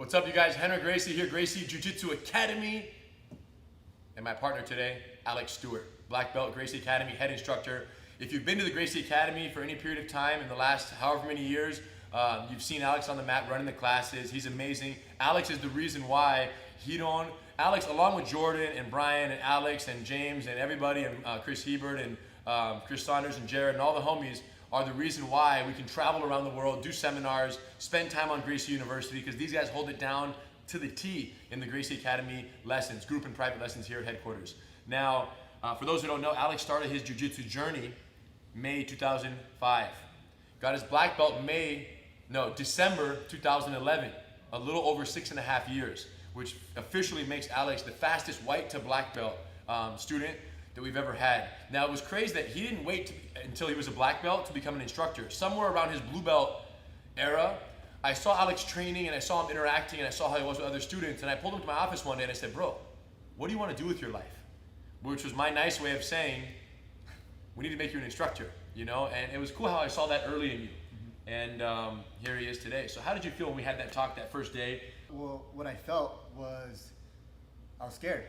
What's up, you guys? Rener Gracie here, Gracie Jiu-Jitsu Academy. And my partner today, Stuart, black belt, Gracie Academy, head instructor. If you've been to the Gracie Academy for any period of time in the last however many years, you've seen Alex on the mat running the classes. He's amazing. Alex is the reason why Alex, along with Jordan and Brian and Alex and James and everybody and Chris Hebert and Chris Saunders and Jared and all the homies are the reason why we can travel around the world, do seminars, spend time on Gracie University, because these guys hold it down to the T in the Gracie Academy lessons, group and private lessons here at headquarters. Now, for those who don't know, Alex started his jiu-jitsu journey May 2005. Got his black belt December 2011, a little over 6.5 years, which officially makes Alex the fastest white to black belt student that we've ever had. Now, it was crazy that he didn't wait until he was a black belt to become an instructor. Somewhere around his blue belt era, I saw Alex training and I saw him interacting and I saw how he was with other students, and I pulled him to my office one day and I said, bro, what do you want to do with your life? Which was my nice way of saying, we need to make you an instructor, you know? And it was cool how I saw that early in you. And here he is today. So how did you feel when we had that talk that first day? Well, what I felt was I was scared.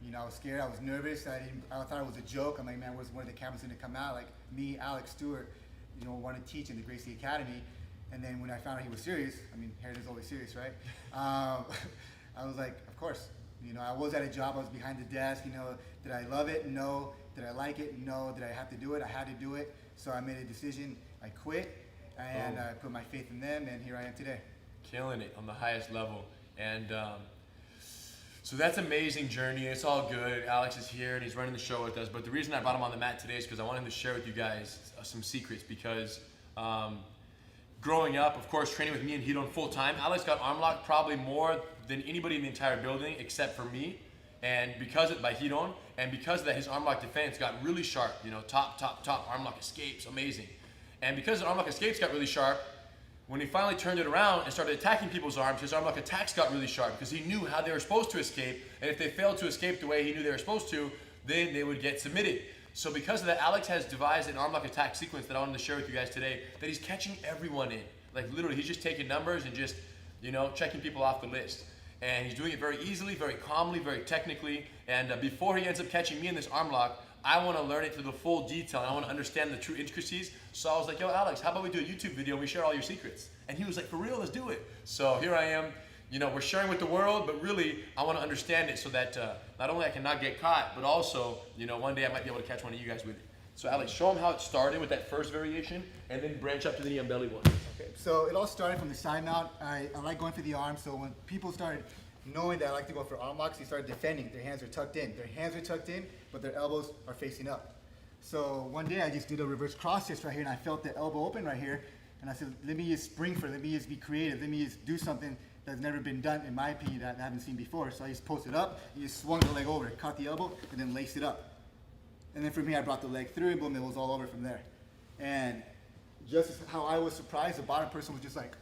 You know, I was scared, I was nervous, I thought it was a joke. I'm like, man, where's one of the cameras gonna come out? Like me, Alex, Stuart, you know, want to teach in the Gracie Academy. And then when I found out he was serious, I mean, Harry is always serious, right? I was like, of course. You know, I was at a job, I was behind the desk, you know, did I love it? No. Did I like it? No. Did I have to do it? I had to do it. So I made a decision, I quit, and I put my faith in them, and here I am today. Killing it on the highest level. And so that's an amazing journey. It's all good. Alex is here and he's running the show with us. But the reason I brought him on the mat today is because I want him to share with you guys some secrets. Because growing up, of course, training with me and Hidon full time, Alex got arm locked probably more than anybody in the entire building except for me. And because of by Hidon, and because of that, his arm lock defense got really sharp. You know, top arm lock escapes, amazing. And because the arm lock escapes got really sharp, when he finally turned it around and started attacking people's arms, his arm lock attacks got really sharp because he knew how they were supposed to escape. And if they failed to escape the way he knew they were supposed to, then they would get submitted. So because of that, Alex has devised an arm lock attack sequence that I wanted to share with you guys today that he's catching everyone in. Like literally, he's just taking numbers and just, you know, checking people off the list. And he's doing it very easily, very calmly, very technically. And before he ends up catching me in this arm lock, I want to learn it to the full detail. And I want to understand the true intricacies. So I was like, yo, Alex, how about we do a YouTube video and we share all your secrets? And he was like, for real, let's do it. So here I am. You know, we're sharing with the world, but really, I want to understand it so that not only I can not get caught, but also, you know, one day I might be able to catch one of you guys with it. So Alex, show them how it started with that first variation, and then branch up to the knee and belly one. Okay, so it all started from the side mount. I like going for the arm, so when people started knowing that I like to go for arm locks, they started defending. Their hands are tucked in. Their hands are tucked in, but their elbows are facing up. So one day I just did a reverse cross chest right here, and I felt the elbow open right here, and I said, let me just spring for it. Let me just be creative. Let me just do something that's never been done, in my opinion, that I haven't seen before. So I just posted up, and just swung the leg over, caught the elbow, and then laced it up. And then from here, I brought the leg through, and boom, it was all over from there. And just as how I was surprised, the bottom person was just like,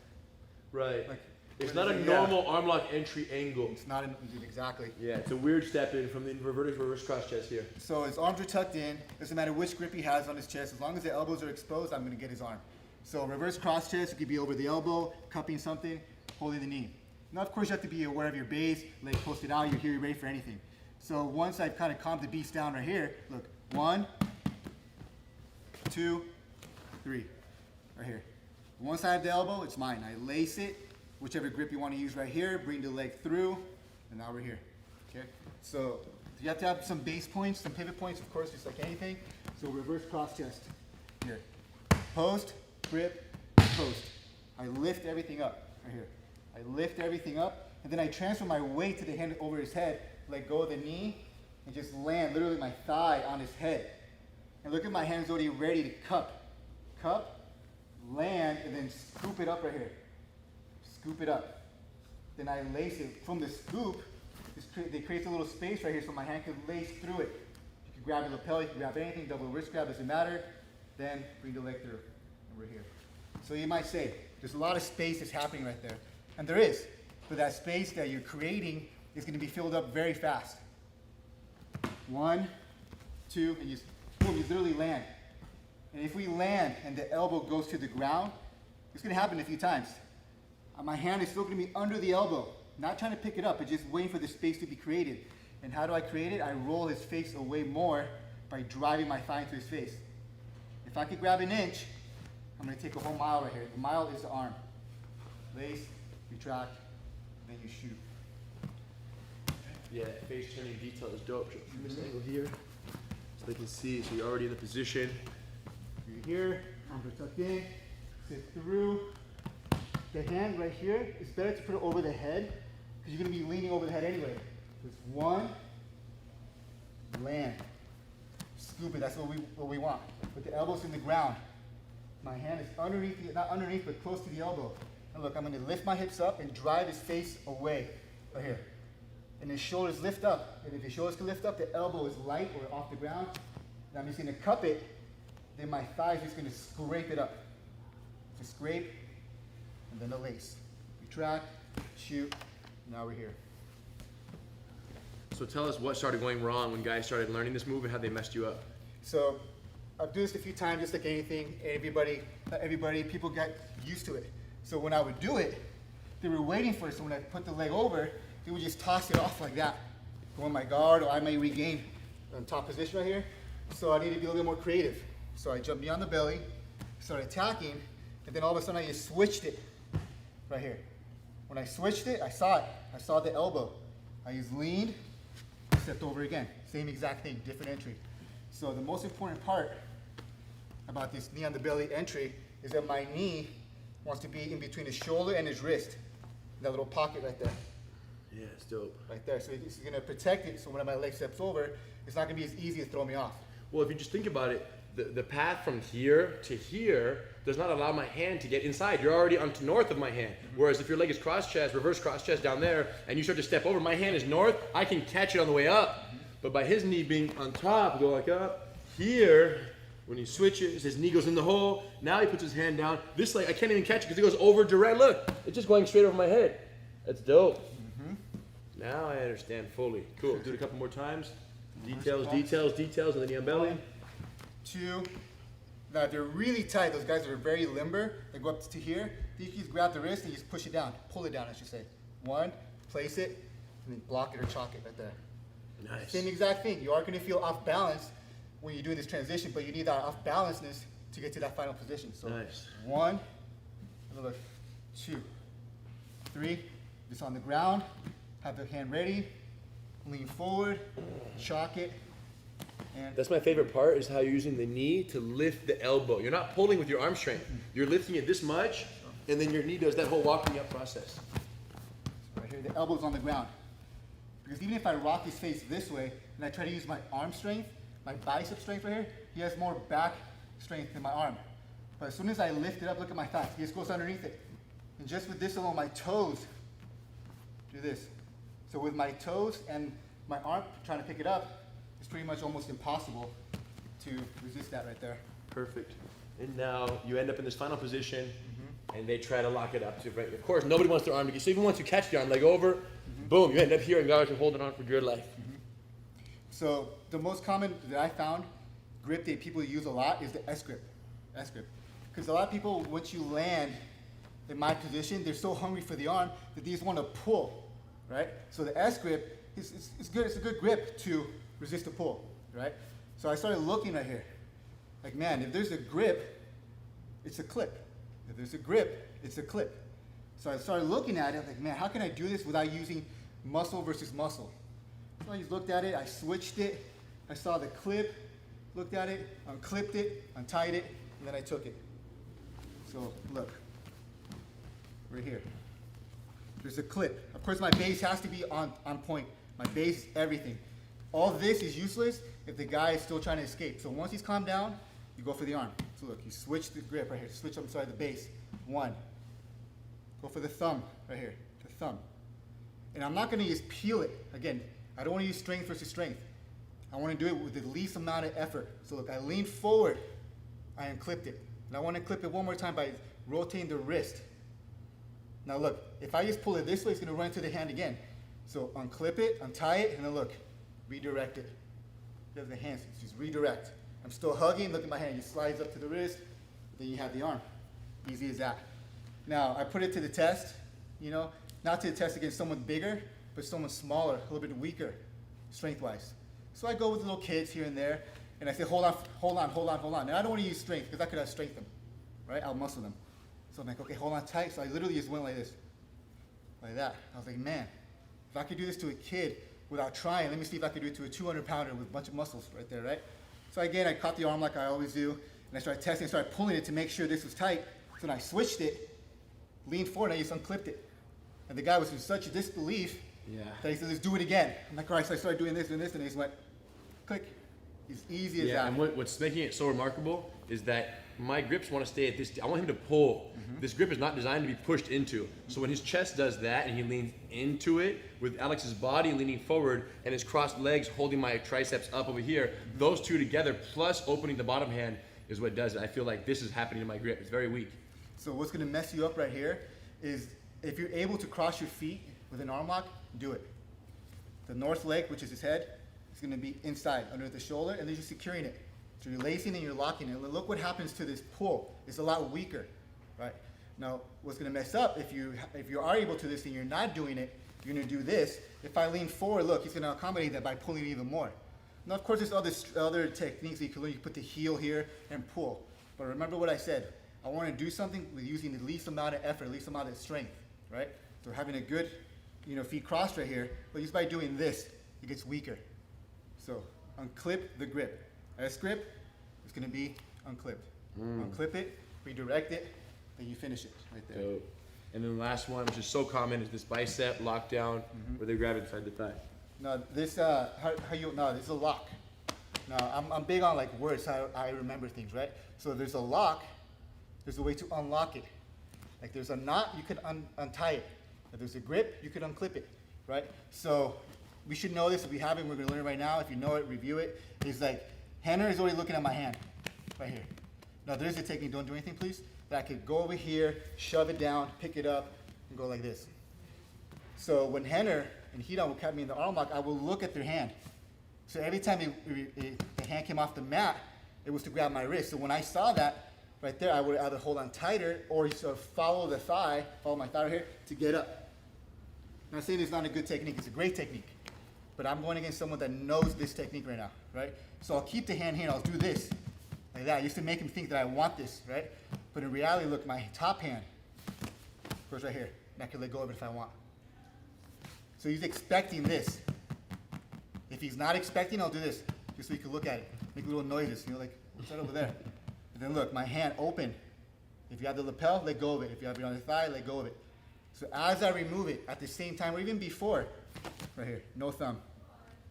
right. Like, it's not a normal arm lock entry angle. It's not exactly. Yeah, it's a weird step in from the reverse cross chest here. So his arms are tucked in. Doesn't matter which grip he has on his chest. As long as the elbows are exposed, I'm going to get his arm. So reverse cross chest, it could be over the elbow, cupping something, holding the knee. Now, of course, you have to be aware of your base, leg posted out. You're here, you're ready for anything. So once I've kind of calmed the beast down right here, look, 1, 2, 3, right here. Once I have the elbow, it's mine. I lace it. Whichever grip you want to use right here, bring the leg through, and now we're here, okay? So you have to have some base points, some pivot points, of course, just like anything. So reverse cross chest, here. Post, grip, post. I lift everything up, right here. I lift everything up, and then I transfer my weight to the hand over his head, let go of the knee, and just land literally my thigh on his head. And look at my hands already ready to cup. Cup, land, and then scoop it up right here. Scoop it up. Then I lace it. From the scoop, it creates a little space right here so my hand can lace through it. You can grab the lapel, you can grab anything, double wrist grab, doesn't matter. Then bring the leg through, and we're here. So you might say, there's a lot of space that's happening right there. And there is. But that space that you're creating is going to be filled up very fast. 1, 2, and boom, you literally land. And if we land and the elbow goes to the ground, it's going to happen a few times. my hand is still gonna be under the elbow, not trying to pick it up, but just waiting for the space to be created. And how do I create it? I roll his face away more by driving my thigh into his face. If I could grab an inch, I'm gonna take a whole mile right here. The mile is the arm. Lace, retract, then you shoot. Yeah, face turning detail is dope. From this angle here, so they can see. So you're already in the position. You're here, arms are tucked in, sit through. The hand right here, it's better to put it over the head because you're gonna be leaning over the head anyway. So it's one, land, scoop it. That's what we want. With the elbows in the ground. My hand is underneath, not underneath, but close to the elbow. And look, I'm gonna lift my hips up and drive his face away, right here. And his shoulders lift up. And if his shoulders can lift up, the elbow is light or off the ground. And I'm just gonna cup it, then my thigh is just gonna scrape it up. Just scrape, and then a lace. Retract, shoot, now we're here. So tell us what started going wrong when guys started learning this move and how they messed you up. So I've done this a few times, just like anything. People got used to it. So when I would do it, they were waiting for it. So when I put the leg over, they would just toss it off like that. Go on my guard, or I may regain on top position right here. So I need to be a little bit more creative. So I jumped beyond the belly, started attacking, and then all of a sudden I just switched it right here. When I switched it, I saw it. I saw the elbow. I just leaned, stepped over again. Same exact thing, different entry. So the most important part about this knee on the belly entry is that my knee wants to be in between his shoulder and his wrist. That little pocket right there. Yeah, it's dope. Right there. So it's gonna protect it so when my leg steps over, it's not gonna be as easy to throw me off. Well, if you just think about it, the path from here to here does not allow my hand to get inside. You're already onto north of my hand. Whereas if your leg is cross chest, reverse cross chest down there, and you start to step over, my hand is north, I can catch it on the way up. But by his knee being on top, go like up, here, when he switches, his knee goes in the hole, now he puts his hand down. This leg, I can't even catch it because it goes over direct. Look, it's just going straight over my head. That's dope. Now I understand fully. Cool, do it a couple more times. Details, details, details, and then you unbelly. 1, 2. Now if they're really tight, those guys that are very limber, they go up to here, you can just grab the wrist and just push it down. Pull it down, I should say. 1, place it, and then block it or chalk it right there. Nice. Same exact thing. You are going to feel off balance when you're doing this transition, but you need that off balanceness to get to that final position. So Nice. 1, another 2, 3, just on the ground, have the hand ready, lean forward, chalk it, and That's my favorite part, is how you're using the knee to lift the elbow. You're not pulling with your arm strength. You're lifting it this much, and then your knee does that whole walking up process. right here, the elbow's on the ground. Because even if I rock his face this way, and I try to use my arm strength, my bicep strength right here, he has more back strength than my arm. But as soon as I lift it up, look at my thighs, he just goes underneath it. And just with this alone, my toes do this. So with my toes and my arm trying to pick it up, it's pretty much almost impossible to resist that right there. Perfect. And now you end up in this final position, and they try to lock it up. Right? Of course, nobody wants their arm to get, so even once you catch the arm, leg over, boom, you end up here, and guys are holding on for dear life. So the most common that I found grip that people use a lot is the S grip. S grip. Because a lot of people, once you land in my position, they're so hungry for the arm that they just want to pull, right? So the S grip is good. It's a good grip to resist the pull, right? So I started looking right here. Like, man, if there's a grip, it's a clip. If there's a grip, it's a clip. So I started looking at it, like, man, how can I do this without using muscle versus muscle? So I just looked at it, I switched it, I saw the clip, looked at it, unclipped it, untied it, and then I took it. So look, right here. There's a clip. Of course, my base has to be on point. My base is everything. All this is useless if the guy is still trying to escape. So once he's calmed down, you go for the arm. So look, you switch the grip right here. Switch, I'm sorry, the base. 1. Go for the thumb right here, the thumb. And I'm not gonna just peel it. Again, I don't wanna use strength versus strength. I wanna do it with the least amount of effort. So look, I leaned forward, I unclipped it. And I wanna clip it one more time by rotating the wrist. Now look, if I just pull it this way, it's gonna run into the hand again. So unclip it, untie it, and then look, redirect it. There's the hands, just redirect. I'm still hugging, look at my hand, it slides up to the wrist, then you have the arm. Easy as that. Now, I put it to the test you know, not to test against someone bigger, but someone smaller, a little bit weaker, strength-wise. So I go with little kids here and there, and I say, hold on, hold on, hold on, hold on. And I don't want to use strength, because I could outstrength them, right? I'll muscle them. So I'm like, okay, hold on tight. So I literally just went like this, like that. I was like, man, if I could do this to a kid without trying, let me see if I could do it to a 200-pounder with a bunch of muscles right there, right? So again, I caught the arm like I always do, and I started testing, started pulling it to make sure this was tight. So then I switched it, leaned forward, and I just unclipped it. And the guy was in such a disbelief that he said, let's do it again. I'm like, all right, so I started doing this, and he just went, click. As easy as that. Yeah, and what's making it so remarkable is that my grips want to stay at this, I want him to pull. This grip is not designed to be pushed into. So when his chest does that and he leans into it, with Alex's body leaning forward and his crossed legs holding my triceps up over here, those two together plus opening the bottom hand is what does it. I feel like this is happening in my grip. It's very weak. So what's gonna mess you up right here is if you're able to cross your feet with an arm lock, do it. The north leg, which is his head, is gonna be inside, under the shoulder, and then you're securing it. So you're lacing and you're locking it. Look what happens to this pull. It's a lot weaker, right? Now, what's gonna mess up, if you are able to this and you're not doing it, you're gonna do this. If I lean forward, look, he's gonna accommodate that by pulling it even more. Now, of course, there's other techniques that you can learn. You put the heel here and pull. But remember what I said. I wanna do something with using the least amount of effort, least amount of strength, right? So having a good, feet crossed right here, but just by doing this, it gets weaker. So unclip the grip. S grip is gonna be unclipped. Unclip it, redirect it, then you finish it right there. Dope. And then the last one, which is so common, is this bicep lockdown, where they grab it inside the thigh. Now this, this is a lock. Now I'm big on like words, how I remember things, right? So there's a lock, there's a way to unlock it. Like there's a knot, you can untie it. If there's a grip, you could unclip it, right? So we should know this. If we haven't, we're gonna learn it right now. If you know it, review it. It's like, Rener is already looking at my hand, right here. Now there's a technique, don't do anything please, that I could go over here, shove it down, pick it up, and go like this. So when Rener and Hidon would catch me in the arm lock, I will look at their hand. So every time the hand came off the mat, it was to grab my wrist. So when I saw that, right there, I would either hold on tighter or sort of follow the thigh, follow my thigh right here, to get up. I'm not saying it's not a good technique, it's a great technique. But I'm going against someone that knows this technique right now, right? So I'll keep the hand here and I'll do this, like that, just to make him think that I want this, right? But in reality, look, my top hand goes right here, and I can let go of it if I want. So he's expecting this. If he's not expecting, I'll do this, just so he can look at it, make little noises, like, what's that over there? And then look, my hand open. If you have the lapel, let go of it. If you have it on the thigh, let go of it. So as I remove it, at the same time, or even before, right here, no thumb.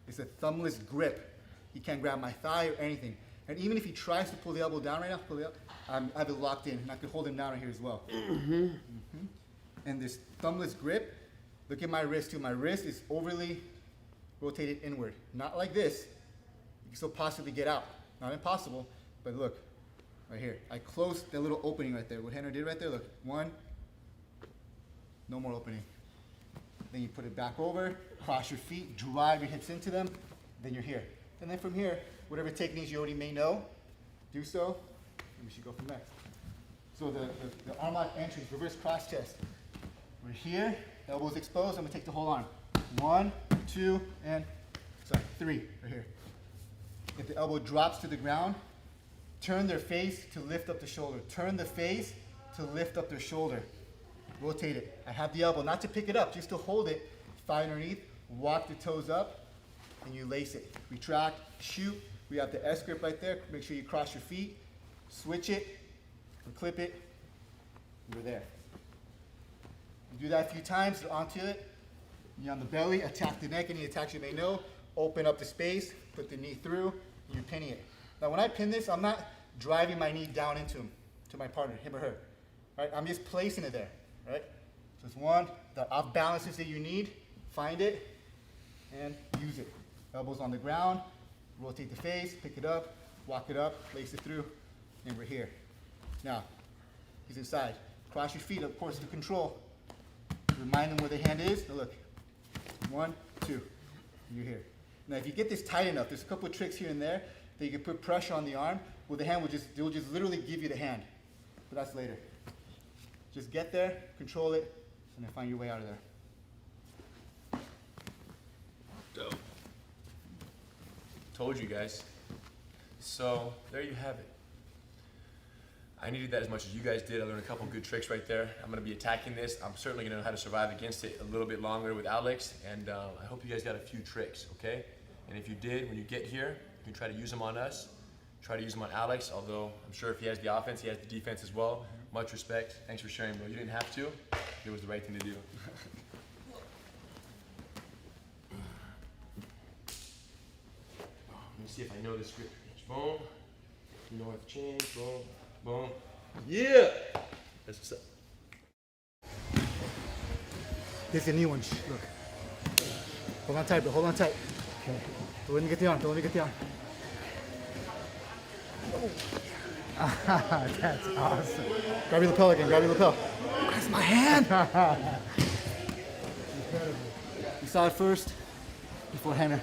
It's a thumbless grip. He can't grab my thigh or anything. And even if he tries to pull the elbow down right now, pull it up, I have it locked in, and I can hold him down right here as well. And this thumbless grip, look at my wrist too. My wrist is overly rotated inward. Not like this. You can still possibly get out. Not impossible, but look, right here. I closed the little opening right there. What Rener did right there, look, one, no more opening. Then you put it back over, cross your feet, drive your hips into them, then you're here. And then from here, whatever techniques you already may know, do so, and we should go from there. So the arm lock entry, reverse cross chest. We're here, elbows exposed, I'm gonna take the whole arm. 1, 2, and 3, right here. If the elbow drops to the ground, turn their face to lift up the shoulder. Turn the face to lift up their shoulder. Rotate it. I have the elbow, not to pick it up, just to hold it, thigh underneath, walk the toes up, and you lace it. Retract, shoot. We have the S grip right there. Make sure you cross your feet, switch it, and clip it. You're there. You do that a few times, onto it. You're on the belly, attack the neck, any attacks you may know. Open up the space, put the knee through, and you're pinning it. Now when I pin this, I'm not driving my knee down into him, to my partner, him or her. Right? I'm just placing it there. Right? So it's one, the off balances that you need, find it, and use it. Elbows on the ground, rotate the face, pick it up, walk it up, lace it through, and we're here. Now, he's inside. Cross your feet, of course, to control. Remind them where the hand is. Now look, 1, 2, and you're here. Now if you get this tight enough, there's a couple of tricks here and there that you can put pressure on the arm, well the hand will just literally give you the hand. But that's later. Just get there, control it, and then find your way out of there. Dope. Told you guys. So there you have it. I needed that as much as you guys did. I learned a couple good tricks right there. I'm gonna be attacking this. I'm certainly gonna know how to survive against it a little bit longer with Alex, and I hope you guys got a few tricks, okay? And if you did, when you get here, you can try to use them on us, try to use them on Alex, although I'm sure if he has the offense, he has the defense as well. Much respect. Thanks for sharing, bro. You didn't have to. It was the right thing to do. Let me see if I know this grip. Boom. You know what to change. Boom. Boom. Yeah! That's what's up. Here's the new one. Look. Hold on tight, bro. Hold on tight. Okay. Don't let me get the arm. Don't let me get the arm. Oh. That's awesome. Grab your lapel again. Grab your lapel. That's my hand. You saw it first before Rener.